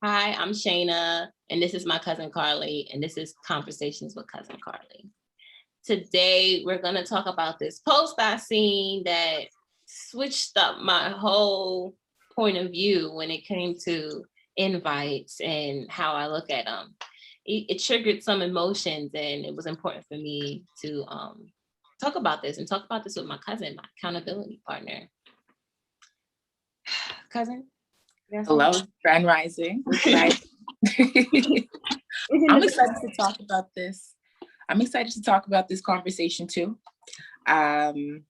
Hi, I'm Shayna, and this is my cousin Carlie, and this is Conversations with Cousin Carlie. Today, we're going to talk about this post I seen that switched up my whole point of view when it came to invites and how I look at them. It triggered some emotions, and it was important for me to talk about this with my cousin, my accountability partner. Cousin? Hello, Grand Rising. I'm excited to talk about this. I'm excited to talk about this conversation too. I'm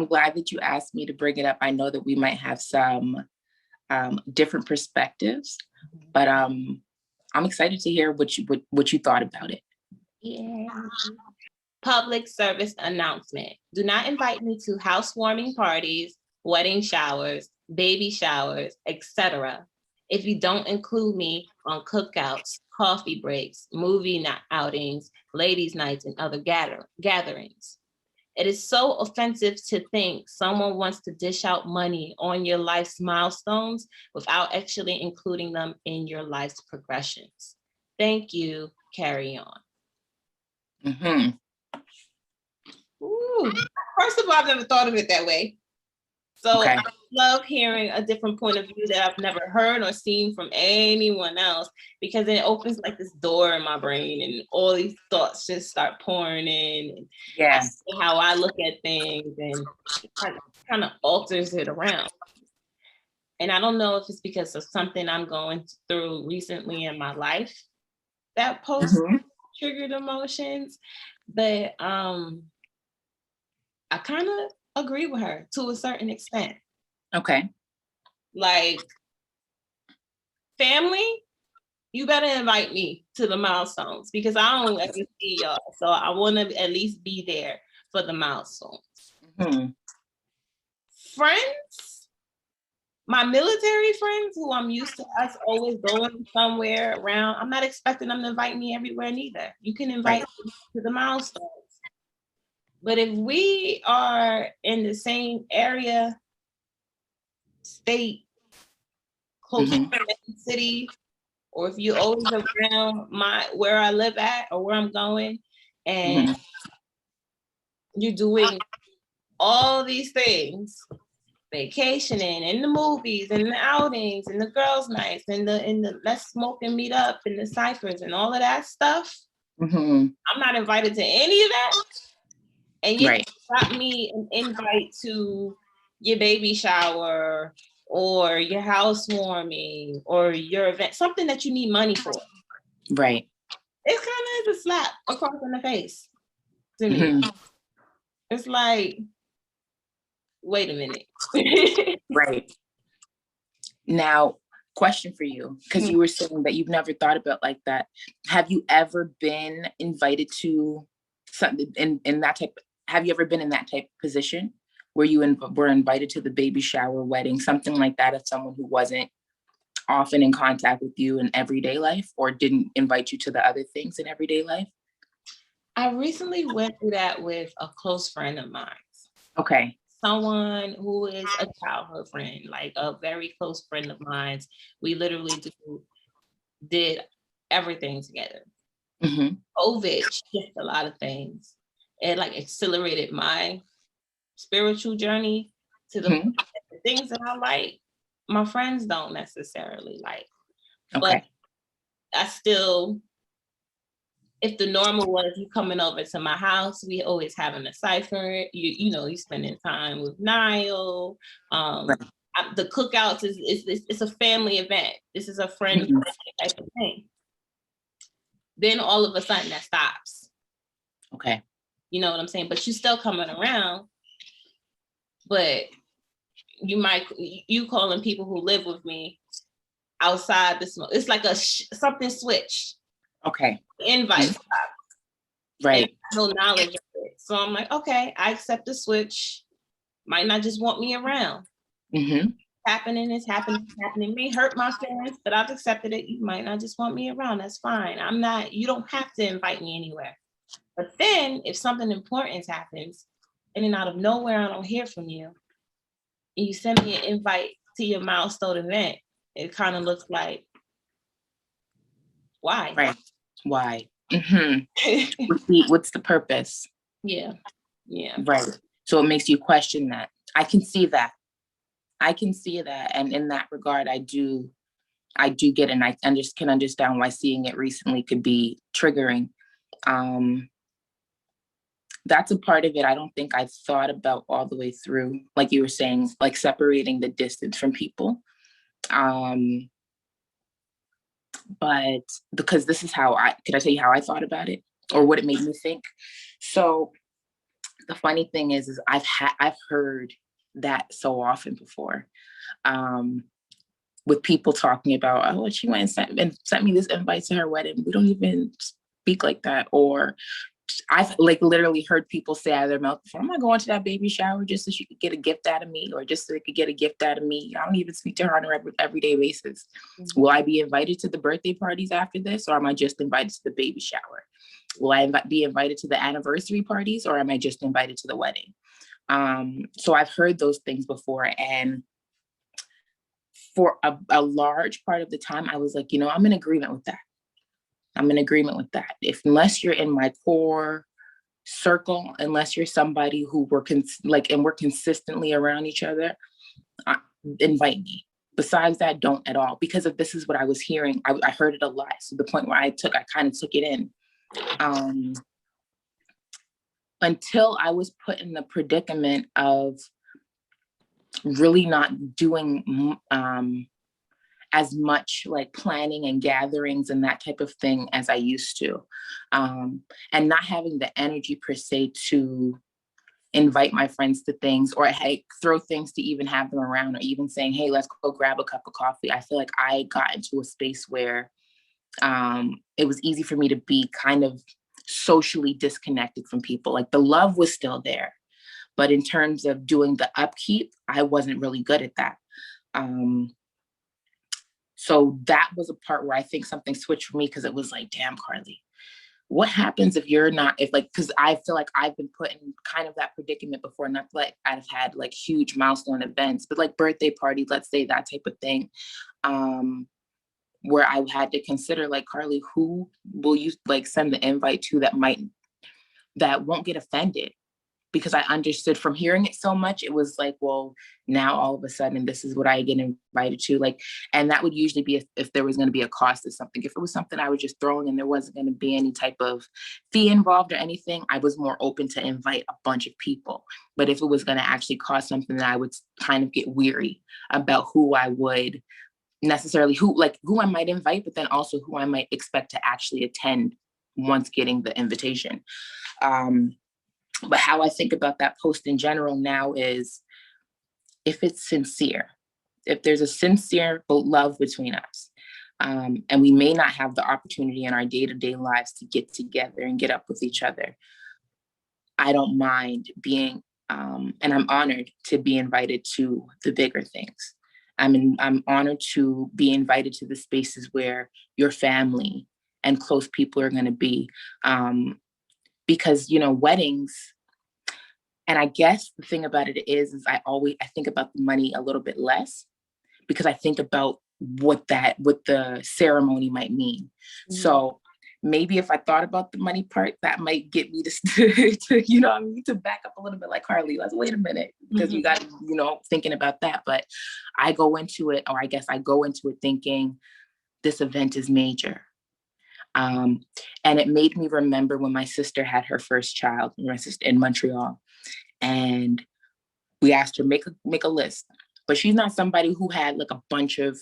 glad that you asked me to bring it up. I know that we might have some different perspectives, but I'm excited to hear what you thought about it. Yeah. Public service announcement. Do not invite me to housewarming parties, wedding showers, baby showers, etc. if you don't include me on cookouts, coffee breaks, movie outings, ladies' nights, and other gatherings. It is so offensive to think someone wants to dish out money on your life's milestones without actually including them in your life's progressions. Thank you. Carry on. Mm-hmm. Ooh. First of all, I've never thought of it that way. So okay. I love hearing a different point of view that I've never heard or seen from anyone else, because it opens like this door in my brain and all these thoughts just start pouring in. And yeah. How I look at things, and kind of alters it around. And I don't know if it's because of something I'm going through recently in my life that post triggered emotions, but I kind of agree with her to a certain extent. Okay. Like, family, you better invite me to the milestones, because I don't ever see y'all. So I want to at least be there for the milestones. Mm-hmm. Friends, my military friends, who I'm used to us always going somewhere around, I'm not expecting them to invite me everywhere neither. You can invite me to the milestones. But if we are in the same area, state, close to the city, or if you're always around where I live at or where I'm going, and you're doing all these things, vacationing, and the movies, and the outings, and the girls' nights, and the let's smoke and meet up, and the ciphers, and all of that stuff, I'm not invited to any of that. And you got me an invite to your baby shower or your housewarming or your event, something that you need money for. Right. It kind of is a slap across in the face to me. It's like, wait a minute. Right. Now, question for you, because you were saying that you've never thought about like that. Have you ever been invited to something in that type? Have you ever been in that type of position where you were invited to the baby shower, wedding, something like that, of someone who wasn't often in contact with you in everyday life, or didn't invite you to the other things in everyday life? I recently went through that with a close friend of mine. Okay. Someone who is a childhood friend, like a very close friend of mine. We literally did everything together. COVID shifted a lot of things. It like accelerated my spiritual journey to the things that I like, my friends don't necessarily like. Okay. But I still, if the normal was you coming over to my house, we always having a cipher, you spending time with Niall. The cookouts it's a family event. This is a friend type of thing. Then all of a sudden that stops. Okay. You know what I'm saying? But you still coming around, but you calling people who live with me outside the smoke. It's like something switched. Okay. Invite. Right. No knowledge of it. So I'm like, okay, I accept the switch. Might not just want me around. Happening is happening. May hurt my feelings, but I've accepted it. You might not just want me around. That's fine. You don't have to invite me anywhere. But then if something important happens, and then out of nowhere, I don't hear from you, and you send me an invite to your milestone event, it kind of looks like, Why? Right. Why? What's the purpose? Yeah. Right. So it makes you question that. I can see that. And in that regard, I do get it, and I can understand why seeing it recently could be triggering. That's a part of it I don't think I've thought about all the way through, like you were saying, like separating the distance from people. But because this is how could I tell you how I thought about it, or what it made me think? So the funny thing is I've heard that so often before, with people talking about, oh, she went and sent me this invite to her wedding. We don't even speak like that. Or I've like literally heard people say out of their mouth before, I'm not going to that baby shower just so she could get a gift out of me, or just so they could get a gift out of me. I don't even speak to her on an everyday basis. Mm-hmm. Will I be invited to the birthday parties after this, or am I just invited to the baby shower? Will I be invited to the anniversary parties, or am I just invited to the wedding? So I've heard those things before, and for a large part of the time, I was like, I'm in agreement with that. Unless you're in my core circle, unless you're somebody who we're consistently around each other, invite me. Besides that, don't at all. Because if this is what I was hearing, I heard it a lot. So the point where I kind of took it in. Until I was put in the predicament of really not doing as much like planning and gatherings and that type of thing as I used to, and not having the energy per se to invite my friends to things, or throw things to even have them around, or even saying, hey, let's go grab a cup of coffee. I feel like I got into a space where it was easy for me to be kind of socially disconnected from people. Like the love was still there, but in terms of doing the upkeep, I wasn't really good at that. So that was a part where I think something switched for me, because it was like, damn, Carlie, what happens if you're not, because I feel like I've been put in kind of that predicament before, not like I've had like huge milestone events, but like birthday parties, let's say, that type of thing, where I had to consider, like, Carlie, who will you like send the invite to that won't get offended? Because I understood from hearing it so much, it was like, well, now all of a sudden, this is what I get invited to. Like, and that would usually be if there was going to be a cost to something. If it was something I was just throwing and there wasn't going to be any type of fee involved or anything, I was more open to invite a bunch of people. But if it was going to actually cost something, then I would kind of get weary about who I would necessarily, who I might invite, but then also who I might expect to actually attend once getting the invitation. But how I think about that post in general now is, if it's sincere, if there's a sincere love between us, and we may not have the opportunity in our day-to-day lives to get together and get up with each other, I don't mind being, and I'm honored to be invited to the bigger things. I'm honored to be invited to the spaces where your family and close people are going to be. Because, weddings, and I guess the thing about it is I think about the money a little bit less, because I think about what the ceremony might mean. Mm-hmm. So maybe if I thought about the money part, that might get me to back up a little bit, like, Carlie, let's wait a minute, because you got, thinking about that. But I go into it thinking this event is major. And it made me remember when my sister had her first child, my sister in Montreal, and we asked her make a list. But she's not somebody who had like a bunch of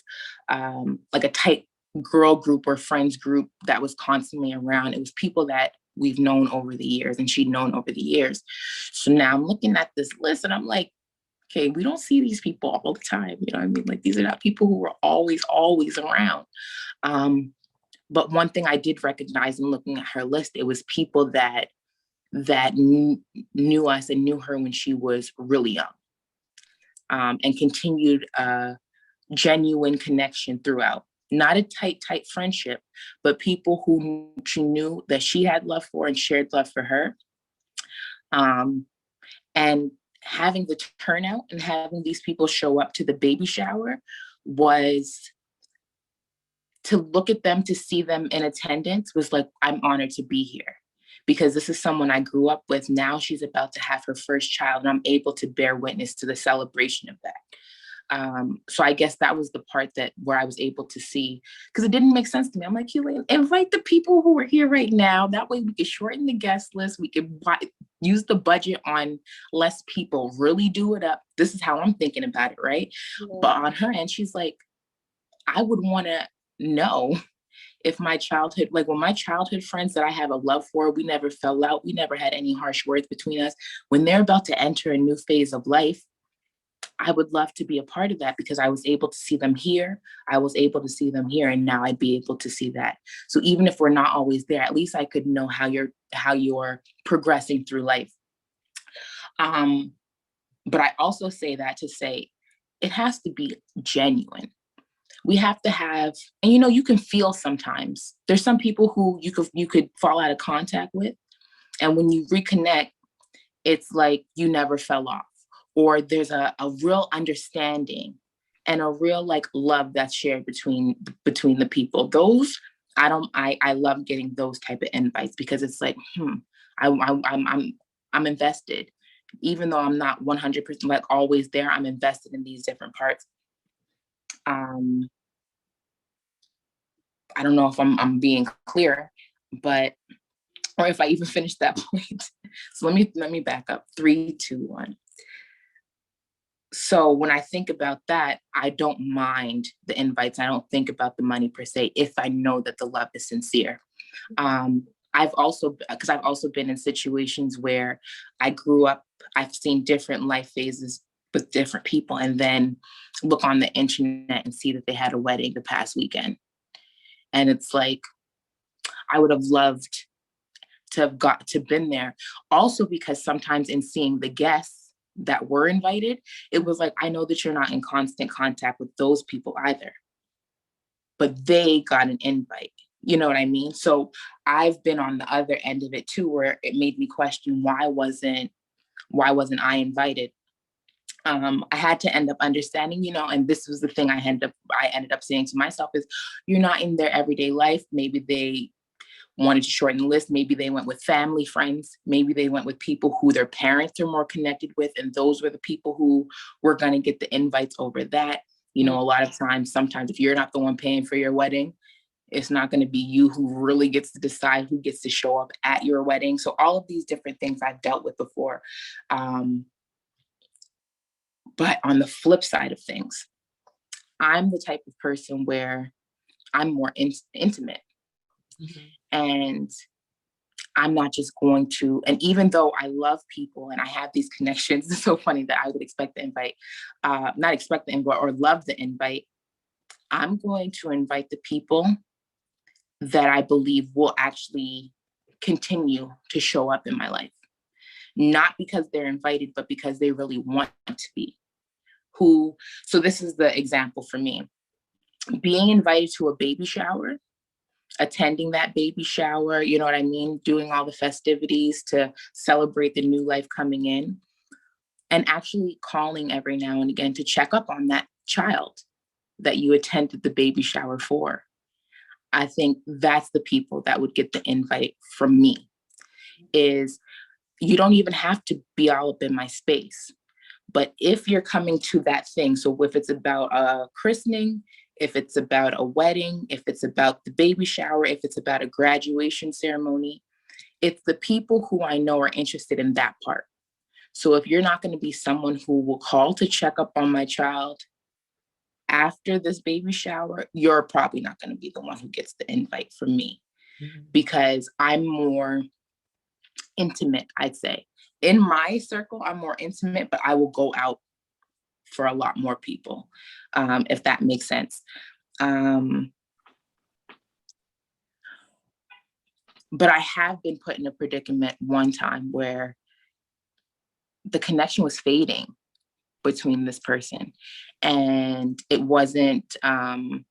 like a tight girl group or friends group that was constantly around. It was people that we've known over the years, and she'd known over the years. So now I'm looking at this list and I'm like, okay, we don't see these people all the time. You know what I mean? Like, these are not people who are always around. But one thing I did recognize in looking at her list, it was people that knew us and knew her when she was really young, and continued a genuine connection throughout. Not a tight friendship, but people who she knew that she had love for and shared love for her. And having the turnout and having these people show up to the baby shower was to look at them, to see them in attendance was like, I'm honored to be here because this is someone I grew up with. Now she's about to have her first child, and I'm able to bear witness to the celebration of that. So I guess that was the part where I was able to see, because it didn't make sense to me. I'm like, invite the people who are here right now. That way we could shorten the guest list. We could use the budget on less people, really do it up. This is how I'm thinking about it, right? Yeah. But on her end, she's like, I would want to know if my childhood, like when my childhood friends that I have a love for, we never fell out. We never had any harsh words between us. When they're about to enter a new phase of life, I would love to be a part of that because I was able to see them here. I was able to see them here, and now I'd be able to see that. So even if we're not always there, at least I could know how you're progressing through life. But I also say that to say it has to be genuine. We have to have, and you can feel sometimes. There's some people who you could fall out of contact with, and when you reconnect, it's like you never fell off. Or there's a real understanding and a real like love that's shared between the people. Those I love getting those type of invites because it's like, I'm invested, even though I'm not 100% like always there. I'm invested in these different parts. I don't know if I'm being clear, but or if I even finished that point. So let me back up. 3, 2, 1. So when I think about that, I don't mind the invites. I don't think about the money per se, if I know that the love is sincere. I've also been in situations where I grew up, I've seen different life phases with different people, and then look on the internet and see that they had a wedding the past weekend. And it's like, I would have loved to have got to been there. Also, because sometimes in seeing the guests that were invited, it was like, I know that you're not in constant contact with those people either, but they got an invite. You know what I mean? So I've been on the other end of it too, where it made me question, why wasn't I invited? I had to end up understanding, and this was the thing I ended up saying to myself is, you're not in their everyday life. Maybe they wanted to shorten the list. Maybe they went with family, friends. Maybe they went with people who their parents are more connected with. And those were the people who were going to get the invites over that. A lot of times, sometimes if you're not the one paying for your wedding, it's not going to be you who really gets to decide who gets to show up at your wedding. So all of these different things I've dealt with before. But on the flip side of things, I'm the type of person where I'm more intimate. Mm-hmm. And I'm not just going to, and even though I love people and I have these connections, it's so funny that I would expect the invite, not expect the invite or love the invite. I'm going to invite the people that I believe will actually continue to show up in my life. Not because they're invited, but because they really want to be. So this is the example for me. Being invited to a baby shower, attending that baby shower, you know what I mean? Doing all the festivities to celebrate the new life coming in, and actually calling every now and again to check up on that child that you attended the baby shower for. I think that's the people that would get the invite from me. Is you don't even have to be all up in my space. But if you're coming to that thing, so if it's about a christening, if it's about a wedding, if it's about the baby shower, if it's about a graduation ceremony, it's the people who I know are interested in that part. So if you're not going to be someone who will call to check up on my child after this baby shower, you're probably not going to be the one who gets the invite from me. Mm-hmm. Because I'm more intimate, I'd say. In my circle, I'm more intimate, but I will go out for a lot more people, if that makes sense. But I have been put in a predicament one time where the connection was fading between this person. And it wasn't, the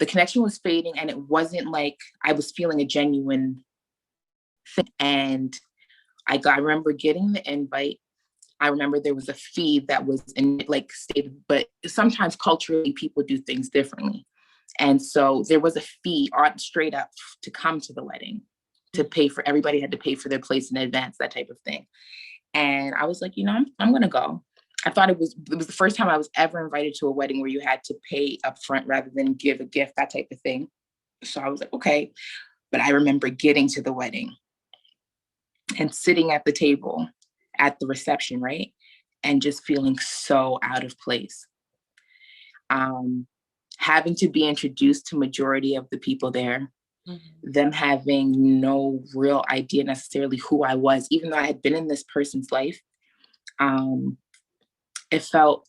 connection was fading, and it wasn't like I was feeling a genuine thing. And I remember getting the invite, I remember there was a fee that was in like stated, but sometimes culturally people do things differently. And so there was a fee on straight up to come to the wedding, to pay for, everybody had to pay for their place in advance, that type of thing. And I was like, I'm going to go. I thought it was the first time I was ever invited to a wedding where you had to pay up front rather than give a gift, that type of thing. So I was like, okay. But I remember getting to the wedding and sitting at the table at the reception, right? And just feeling so out of place. Having to be introduced to majority of the people there, them having no real idea necessarily who I was, even though I had been in this person's life. It felt,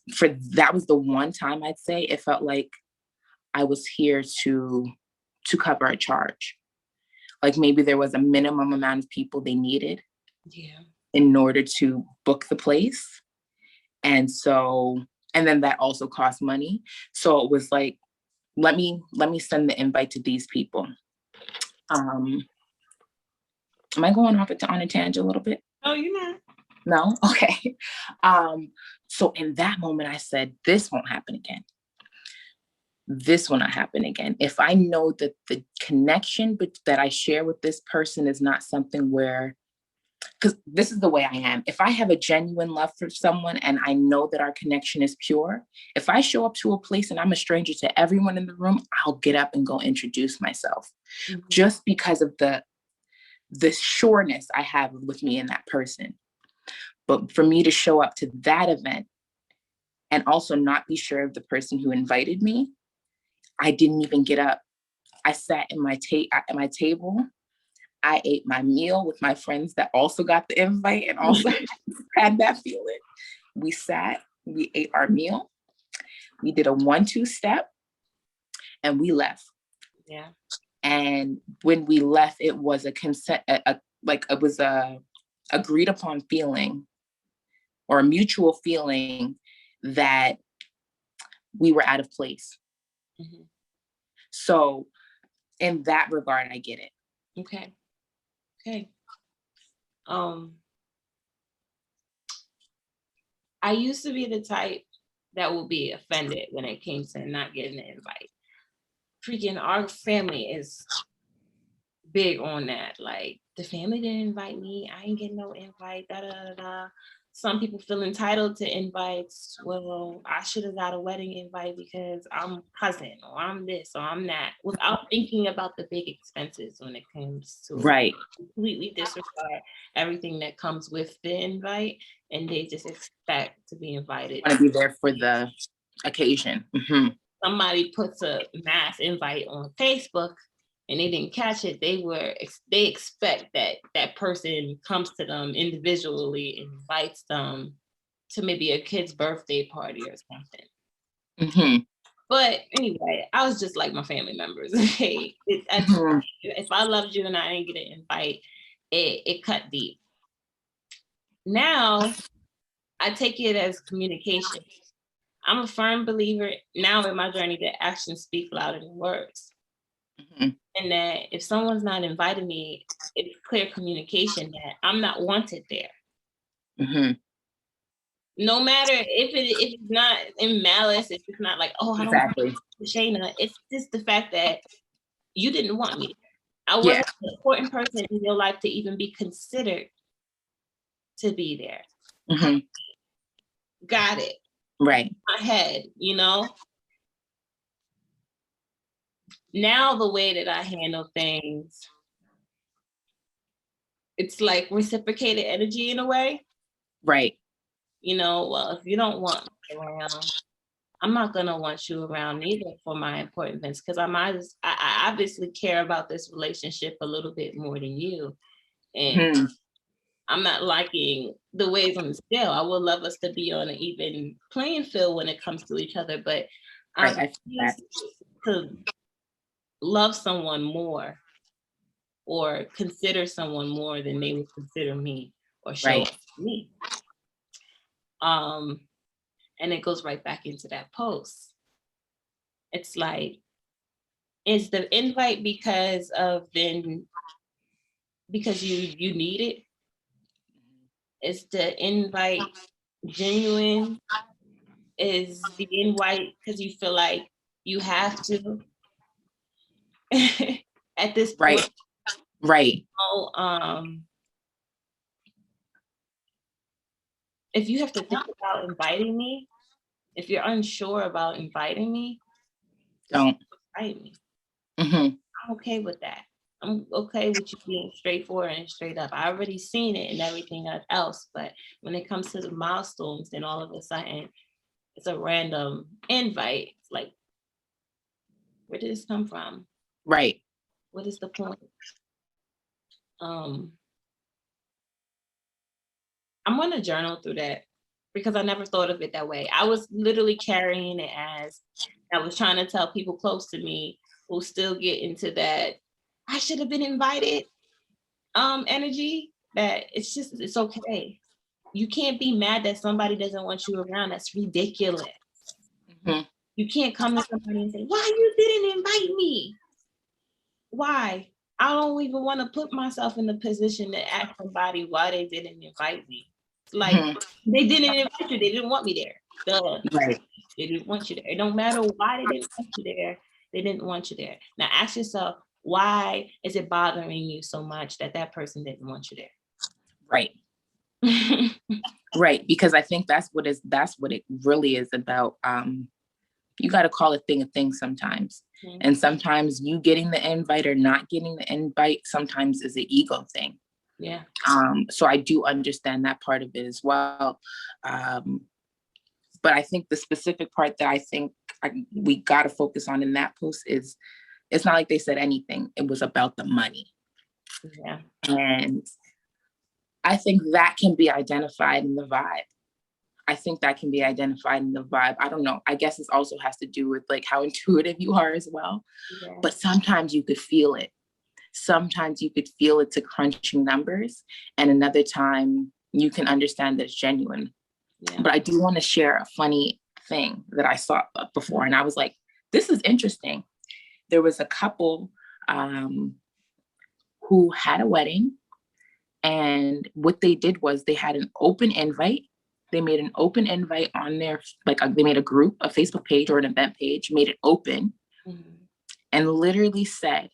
that was the one time I'd say it felt like I was here to cover a charge. Like maybe there was a minimum amount of people they needed in order to book the place. And then that also cost money. So it was like, let me send the invite to these people. Am I going off on a tangent a little bit? Oh, you're not. No? Okay. So in that moment, I said, this won't happen again. This will not happen again. If I know that the connection that I share with this person is not something where, because this is the way I am. If I have a genuine love for someone and I know that our connection is pure, if I show up to a place and I'm a stranger to everyone in the room, I'll get up and go introduce myself, just because of the sureness I have with me and that person. But for me to show up to that event and also not be sure of the person who invited me, I didn't even get up. I sat at my table. I ate my meal with my friends that also got the invite and also had that feeling. We sat, we ate our meal. We did a 1-2 step and we left. Yeah. And when we left, it was it was a agreed upon feeling or a mutual feeling that we were out of place. So in that regard, I get it. Okay. I used to be the type that would be offended when it came to not getting an invite. Freaking our family is big on that. Like, the family didn't invite me. I ain't getting no invite. Da da da da. Some people feel entitled to invites. Well, I should have got a wedding invite because I'm cousin or I'm this or I'm that, without thinking about the big expenses when it comes to right. Completely disregard everything that comes with the invite, and they just expect to be invited. Want to be there for the occasion. Somebody puts a mass invite on Facebook and they didn't catch it, they expect that person comes to them individually, invites them to maybe a kid's birthday party or something. But anyway, I was just like my family members. Okay, if I loved you and I didn't get an invite, it cut deep. Now I take it as communication. I'm a firm believer now in my journey that actions speak louder than words. And that if someone's not inviting me, it's clear communication that I'm not wanted there. No matter if it's not in malice, if it's not like, oh, I don't want Shayna. It's just the fact that you didn't want me there. I wasn't an important person in your life to even be considered to be there. Got it. Right. My head, Now the way that I handle things, it's like reciprocated energy in a way. Right. Well, if you don't want me around, I'm not gonna want you around either for my important events, because I obviously care about this relationship a little bit more than you. And I'm not liking the ways on the scale. I would love us to be on an even playing field when it comes to each other, but I to love someone more or consider someone more than they would consider me or show me. And it goes right back into that post. It's like, is the invite because you need it? Is the invite genuine is being white because you feel like you have to at this point. Right. If you have to think about inviting me, if you're unsure about inviting me, don't invite me. Mm-hmm. I'm okay with that. I'm okay with you being straightforward and straight up. I already seen it and everything else, but when it comes to the milestones, then all of a sudden it's a random invite. It's like, where did this come from? Right. What is the point? I'm gonna journal through that because I never thought of it that way. I was literally carrying it as I was trying to tell people close to me who still get into that I should have been invited energy, that it's okay. You can't be mad that somebody doesn't want you around. That's ridiculous. Mm-hmm. You can't come to somebody and say, why you didn't invite me? Why? I don't even want to put myself in the position to ask somebody why they didn't invite me. Like, they didn't invite you. They didn't want me there. Duh. Right. They didn't want you there. It don't matter why they didn't want you there. They didn't want you there. Now ask yourself, why is it bothering you so much that that person didn't want you there? Right. Right. Because I think that's what it really is about. You got to call a thing sometimes. Mm-hmm. And sometimes you getting the invite or not getting the invite sometimes is an ego thing. Yeah. So I do understand that part of it as well. But I think the specific part that I think we got to focus on in that post is, it's not like they said anything. It was about the money. Yeah. And I think that can be identified in the vibe. I don't know. I guess this also has to do with like how intuitive you are as well. Yeah. But sometimes you could feel it. Sometimes you could feel it to crunching numbers. And another time you can understand that it's genuine. Yeah. But I do want to share a funny thing that I saw before. And I was like, this is interesting. There was a couple who had a wedding. And what they did was they had an open invite. They made an open invite on their, they made a group, a Facebook page or an event page, made it open, and literally said,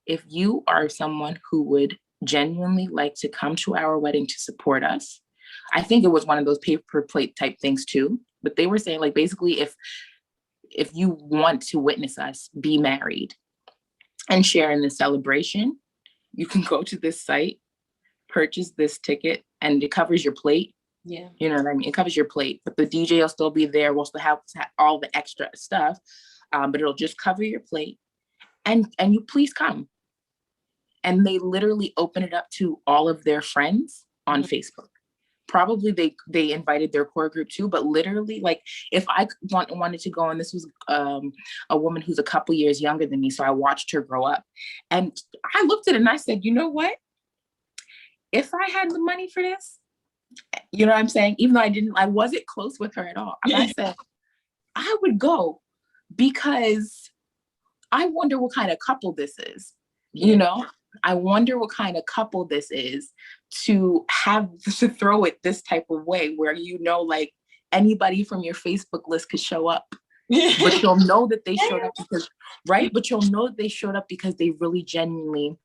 if you are someone who would genuinely like to come to our wedding to support us, I think it was one of those paper plate type things too, but they were saying like, basically, if you want to witness us be married and share in this celebration, you can go to this site, purchase this ticket, and it covers your plate. Yeah. You know what I mean? It covers your plate, but the DJ will still be there. We'll still have all the extra stuff, but it'll just cover your plate, and you please come. And they literally open it up to all of their friends on Facebook. Probably they invited their core group too, but literally, like, if I wanted to go, and this was a woman who's a couple years younger than me, so I watched her grow up, and I looked at it and I said, you know what? If I had the money for this, you know what I'm saying? Even though I wasn't close with her at all. I said, I would go, because I wonder what kind of couple this is. Yeah. You know, I wonder what kind of couple this is to throw it this type of way, where, you know, like anybody from your Facebook list could show up. But you'll know that they showed up because, right? But you'll know that they showed up because they really genuinely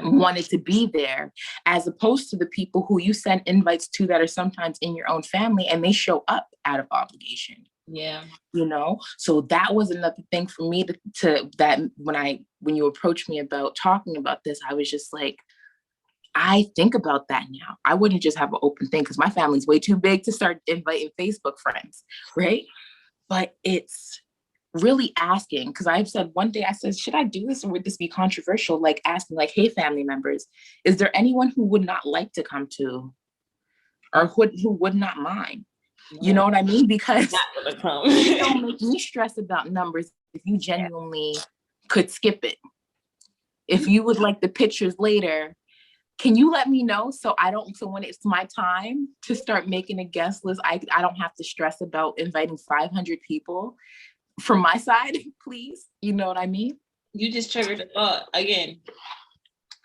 wanted to be there, as opposed to the people who you send invites to that are sometimes in your own family and they show up out of obligation. Yeah. You know, so that was another thing for me to that when you approached me about talking about this, I was just like, I think about that now. I wouldn't just have an open thing because my family's way too big to start inviting Facebook friends, right? But it's really asking, because I've said one day, I said, should I do this or would this be controversial? Like asking, like, hey, family members, is there anyone who would not like to come to, or who would not mind? You know what I mean? Because it don't make me stress about numbers if you genuinely could skip it. If you would like the pictures later, can you let me know so when it's my time to start making a guest list, I don't have to stress about inviting 500 people from my side, please. You know what I mean? You just triggered a thought again,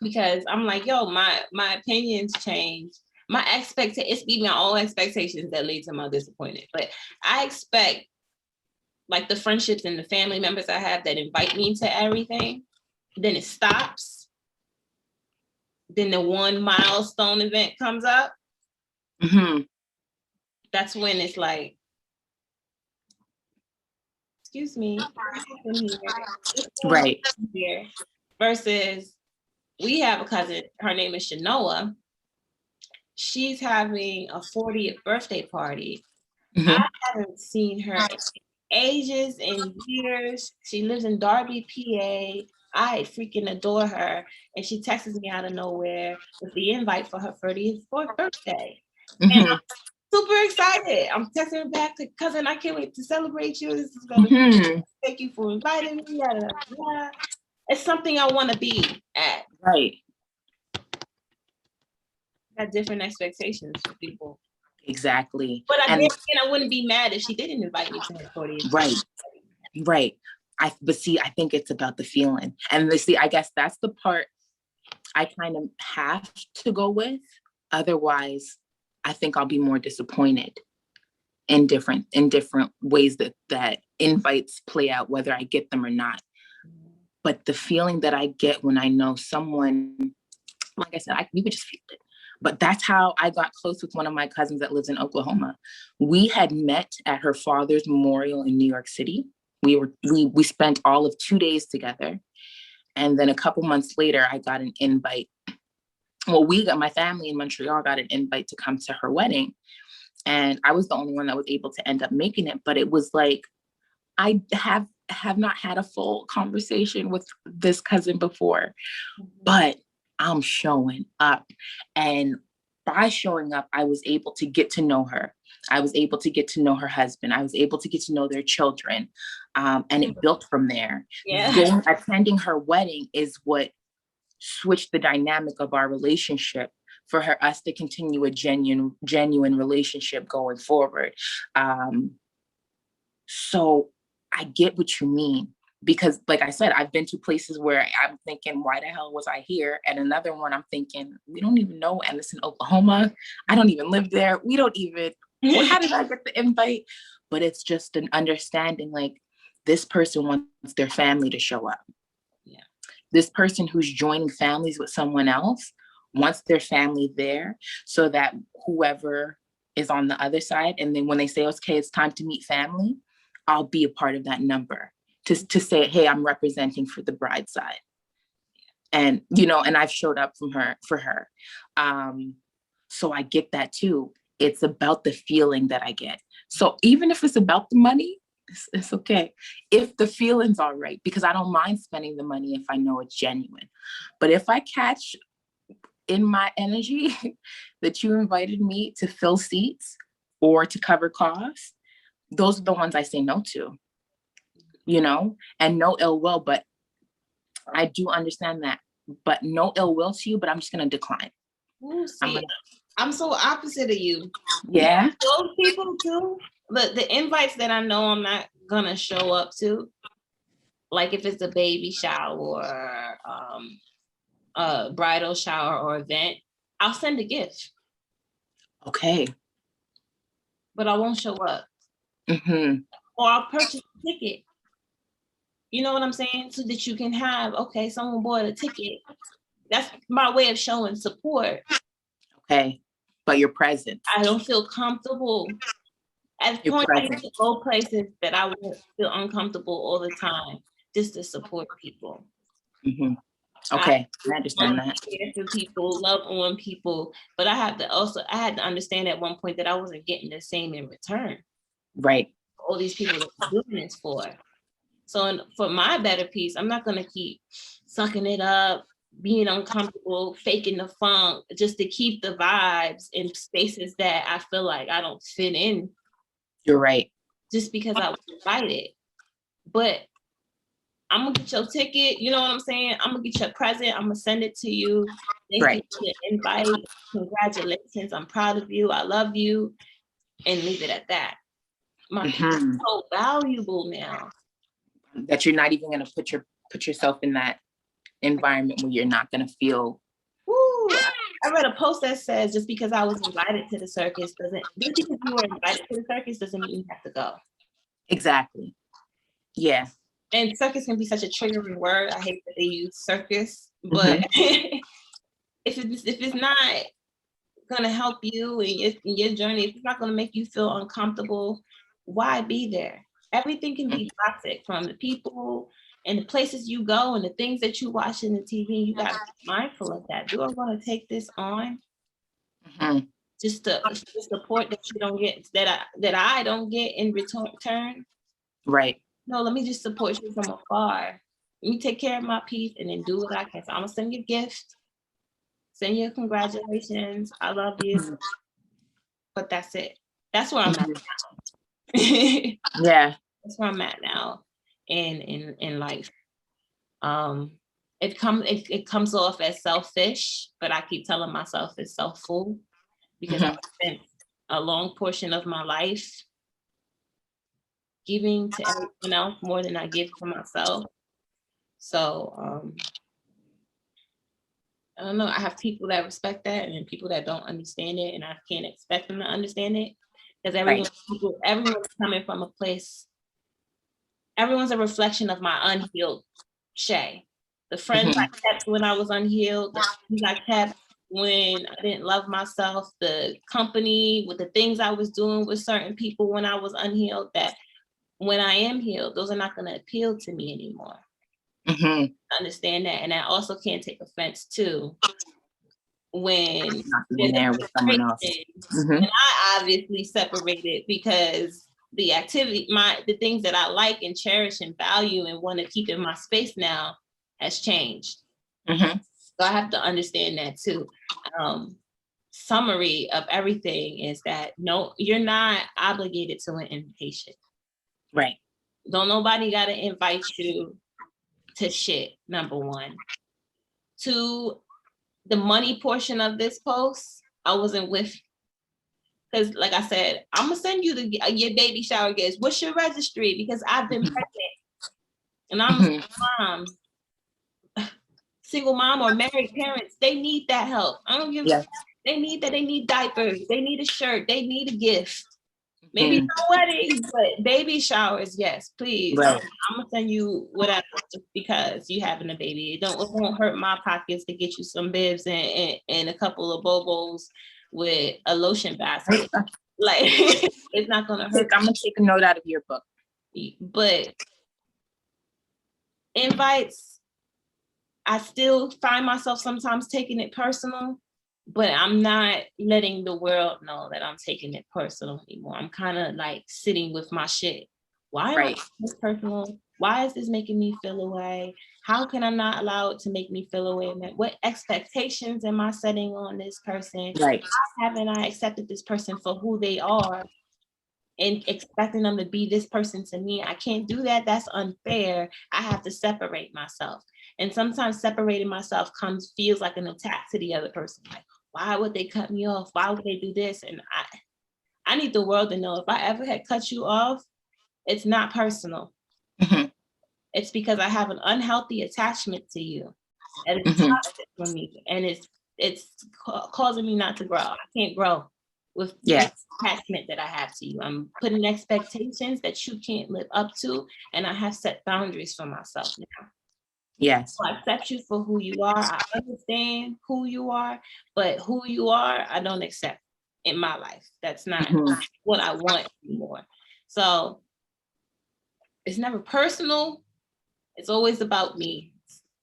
because I'm like, yo, my opinions changed it's be my own expectations that lead to my disappointment. But I expect like the friendships and the family members I have that invite me to everything, then it stops. Then the one milestone event comes up. Mm-hmm. That's when it's like, excuse me, right here. Versus we have a cousin, her name is Shanoa. She's having a 40th birthday party. Mm-hmm. I haven't seen her in ages and years. She lives in Darby, PA. I freaking adore her. And she texts me out of nowhere with the invite for her 34th birthday. Mm-hmm. And I'm super excited. I'm texting her back to cousin, I can't wait to celebrate you. This is gonna be, thank you for inviting me. Blah, blah, blah. It's something I want to be at. Right. Got different expectations for people. Exactly. But I wouldn't be mad if she didn't invite me to her 40th. Right. But see, I think it's about the feeling. And I guess that's the part I kind of have to go with. Otherwise, I think I'll be more disappointed in different ways that invites play out, whether I get them or not. But the feeling that I get when I know someone, like I said, we would just feel it. But that's how I got close with one of my cousins that lives in Oklahoma. We had met at her father's memorial in New York City. We spent all of 2 days together. And then a couple months later, I got an invite. Well, my family in Montreal got an invite to come to her wedding. And I was the only one that was able to end up making it. But it was like, I have not had a full conversation with this cousin before, but I'm showing up. And by showing up, I was able to get to know her. I was able to get to know her husband. I was able to get to know their children. And it built from there. Yeah. Attending her wedding is what switched the dynamic of our relationship for us to continue a genuine relationship going forward. So I get what you mean. Because like I said, I've been to places where I'm thinking, why the hell was I here? And another one, I'm thinking, we don't even know. And it's in Oklahoma. I don't even live there. We don't even, well, how did I get the invite? But it's just an understanding, like this person wants their family to show up. Yeah. This person who's joining families with someone else wants their family there so that whoever is on the other side, and then when they say, okay, it's time to meet family, I'll be a part of that number. To say, hey, I'm representing for the bride side. And, and I've showed up for her. So I get that too. It's about the feeling that I get. So even if it's about the money, it's okay. If the feeling's all right, because I don't mind spending the money if I know it's genuine. But if I catch in my energy that you invited me to fill seats or to cover costs, those are the ones I say no to. And no ill will, but I do understand that. But no ill will to you, but I'm just going to decline. Ooh, I'm so opposite of you. Yeah. Those people too. The invites that I know I'm not going to show up to, like if it's a baby shower, a bridal shower or event, I'll send a gift. Okay. But I won't show up. Mm-hmm. Or I'll purchase a ticket. You know what I'm saying? So that you can have, okay, someone bought a ticket. That's my way of showing support. Okay. But you're present. I don't feel comfortable. At the point I used to go places that I would feel uncomfortable all the time just to support people. Mm-hmm. Okay. I understand that. For people, love on people. But I had to understand at one point that I wasn't getting the same in return. Right. All these people that I'm doing this for. So for my better piece, I'm not going to keep sucking it up, being uncomfortable, faking the funk, just to keep the vibes in spaces that I feel like I don't fit in. You're right. Just because I was invited. But I'm going to get your ticket. You know what I'm saying? I'm going to get your present. I'm going to send it to you. Thank you for the invite. Congratulations. I'm proud of you. I love you. And leave it at that. My people are so valuable now. That you're not even going to put yourself in that environment where you're not going to feel. Woo, I read a post that says just because I was invited to the circus just because you were invited to the circus doesn't mean you have to go. Exactly. Yeah. And circus can be such a triggering word. I hate that they use circus, but if it's not gonna help you in your journey, if it's not gonna make you feel uncomfortable, why be there? Everything can be toxic, from the people and the places you go and the things that you watch in the TV. You gotta be mindful of that. Do I want to take this on just to support that you don't get, that I don't get in return? Right. No, let me just support you from afar. Let me take care of my peace and then do what I can. So I'm gonna send you a gift, send you congratulations, I love you, but that's it. That's where I'm at now. Yeah. That's where I'm at now in life. It comes off as selfish, but I keep telling myself it's self-full because I've spent a long portion of my life giving to everyone else more than I give to myself. So I don't know. I have people that respect that and people that don't understand it, and I can't expect them to understand it because everyone's coming from a place. Everyone's a reflection of my unhealed Shay. The friends I kept when I was unhealed, the friends I kept when I didn't love myself, the company with the things I was doing with certain people when I was unhealed, that when I am healed, those are not going to appeal to me anymore. Understand that. And I also can't take offense too when there with someone else. And I obviously separated because the activity, the things that I like and cherish and value and want to keep in my space now has changed. So I have to understand that too. Summary of everything is that no, you're not obligated to an invitation. Right. Don't nobody got to invite you to shit, number one. Two, the money portion of this post, I wasn't with, because like I said, I'm gonna send you your baby shower gifts. What's your registry? Because I've been pregnant and I'm a single mom or married parents. They need that help. I don't give a fuck. They need that. They need diapers. They need a shirt. They need a gift. Maybe not weddings, but baby showers, yes, please. Right. I'm gonna send you whatever just because you having a baby. It won't hurt my pockets to get you some bibs and a couple of bobos with a lotion basket. Like it's not gonna hurt. I'm gonna take a note out of your book. But invites, I still find myself sometimes taking it personal, but I'm not letting the world know that I'm taking it personal anymore. I'm kind of like sitting with my shit. Why am I taking this personal? Why is this making me feel away? How can I not allow it to make me feel away? What expectations am I setting on this person? How haven't I accepted this person for who they are and expecting them to be this person to me? I can't do that. That's unfair. I have to separate myself. And sometimes separating myself feels like an attack to the other person. Like, why would they cut me off? Why would they do this? And I need the world to know if I ever had cut you off, it's not personal. It's because I have an unhealthy attachment to you. And it's toxic for me. And it's causing me not to grow. I can't grow with the attachment that I have to you. I'm putting expectations that you can't live up to. And I have set boundaries for myself now. Yes. So I accept you for who you are. I understand who you are, but who you are, I don't accept in my life. That's not what I want anymore. So it's never personal. It's always about me.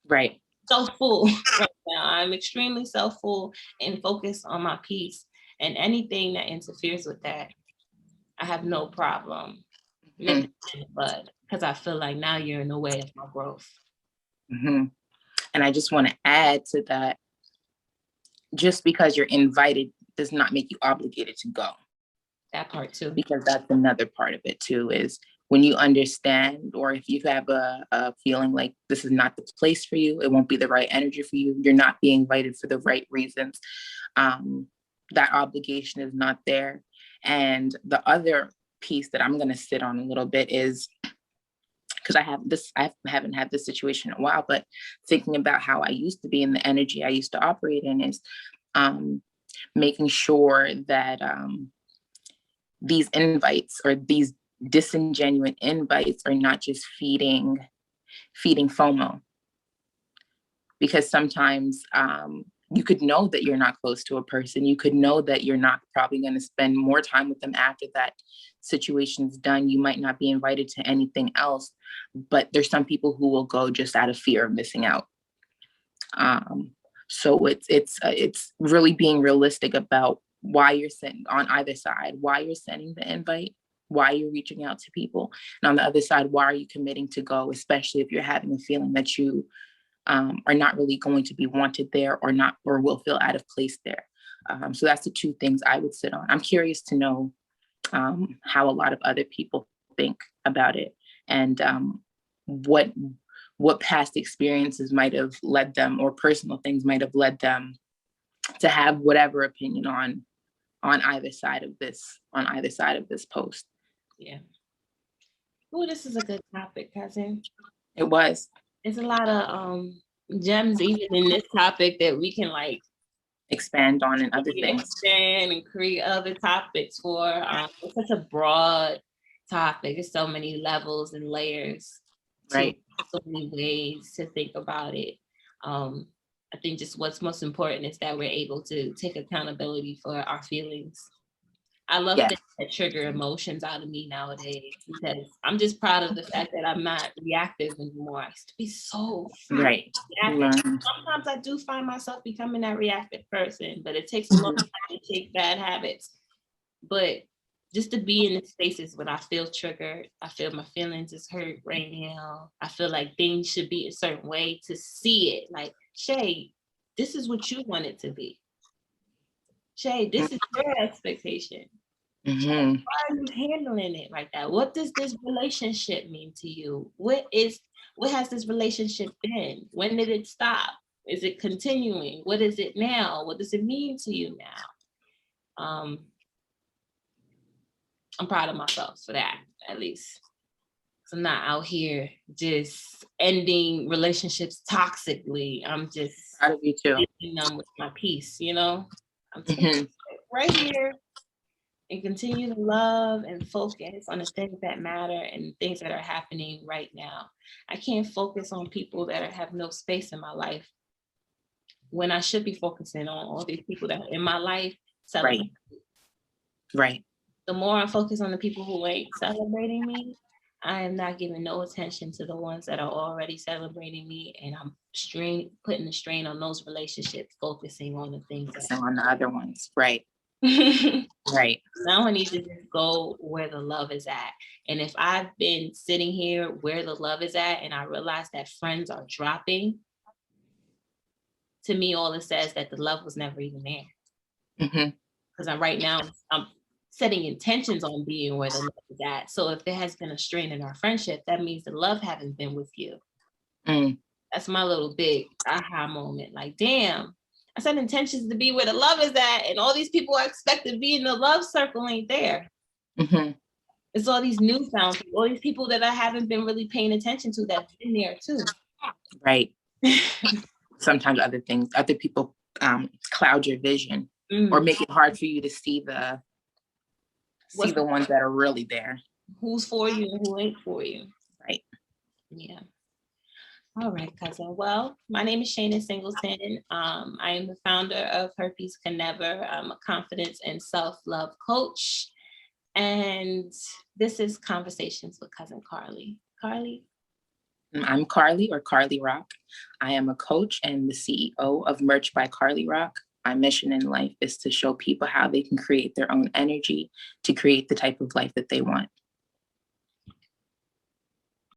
Right. Self-full right now. I'm extremely self-full and focused on my peace. And anything that interferes with that, I have no problem nipping it in the bud, because I feel like now you're in the way of my growth. And I just want to add to that, just because you're invited does not make you obligated to go. That part too. Because that's another part of it too, is when you understand, or if you have a feeling like this is not the place for you, it won't be the right energy for you, you're not being invited for the right reasons, that obligation is not there. And the other piece that I'm going to sit on a little bit is, because I haven't had this situation in a while, but thinking about how I used to be in the energy I used to operate in, is making sure that these invites or these disingenuous invites are not just feeding FOMO. Because sometimes you could know that you're not close to a person. You could know that you're not probably going to spend more time with them after that situation's done. You might not be invited to anything else, but there's some people who will go just out of fear of missing out. So it's really being realistic about why you're sending on either side, why you're sending the invite, why you're reaching out to people, and on the other side, why are you committing to go, especially if you're having a feeling that you are not really going to be wanted there or will feel out of place there. So that's the two things I would sit on. I'm curious to know how a lot of other people think about it, and what past experiences might have led them, or personal things might have led them to have whatever opinion on either side of this post. Yeah. Oh, this is a good topic, cousin. It was. There's a lot of gems even in this topic that we can like expand on and other things. Expand and create other topics for. It's such a broad topic. There's so many levels and layers. Right. So many ways to think about it. I think just what's most important is that we're able to take accountability for our feelings. I love things that trigger emotions out of me nowadays, because I'm just proud of the fact that I'm not reactive anymore. I used to be so reactive. Sometimes I do find myself becoming that reactive person, but it takes a long time to shake bad habits. But just to be in the spaces when I feel triggered, I feel my feelings is hurt right now. I feel like things should be a certain way, to see it like, Shay, this is what you want it to be. Shay, this is your expectation. Mm-hmm. Why are you handling it like that? What does this relationship mean to you? What has this relationship been? When did it stop? Is it continuing? What is it now? What does it mean to you now? I'm proud of myself for that, at least. So I'm not out here just ending relationships toxically. I'm just proud of you too. Them with my peace, you know? I'm right here and continue to love and focus on the things that matter and things that are happening right now. I can't focus on people that have no space in my life when I should be focusing on all these people that are in my life celebrating. Right. The more I focus on the people who ain't celebrating me, I am not giving no attention to the ones that are already celebrating me, and I'm putting the strain on those relationships, focusing on the things on the other ones. Right. Right. Now I need to just go where the love is at. And if I've been sitting here where the love is at, and I realize that friends are dropping, to me, all it says that the love was never even there. Because right now I'm setting intentions on being where the love is at. So if there has been a strain in our friendship, that means the love hasn't been with you. That's my little big aha moment. Like, damn, I set intentions to be where the love is at, and all these people I expect to be in the love circle ain't there. It's all these newfound people, all these people that I haven't been really paying attention to that's been there too. Right. Sometimes other people cloud your vision or make it hard for you to see the ones that are really there. Who's for you and who ain't for you. Right. Yeah. All right, cousin. Well, my name is Shana Singleton. I am the founder of Herpes Can Never. I'm a confidence and self-love coach. And this is Conversations with Cousin Carlie. Carlie? I'm Carlie, or Carlie Rock. I am a coach and the CEO of Merch by Carlie Rock. My mission in life is to show people how they can create their own energy to create the type of life that they want.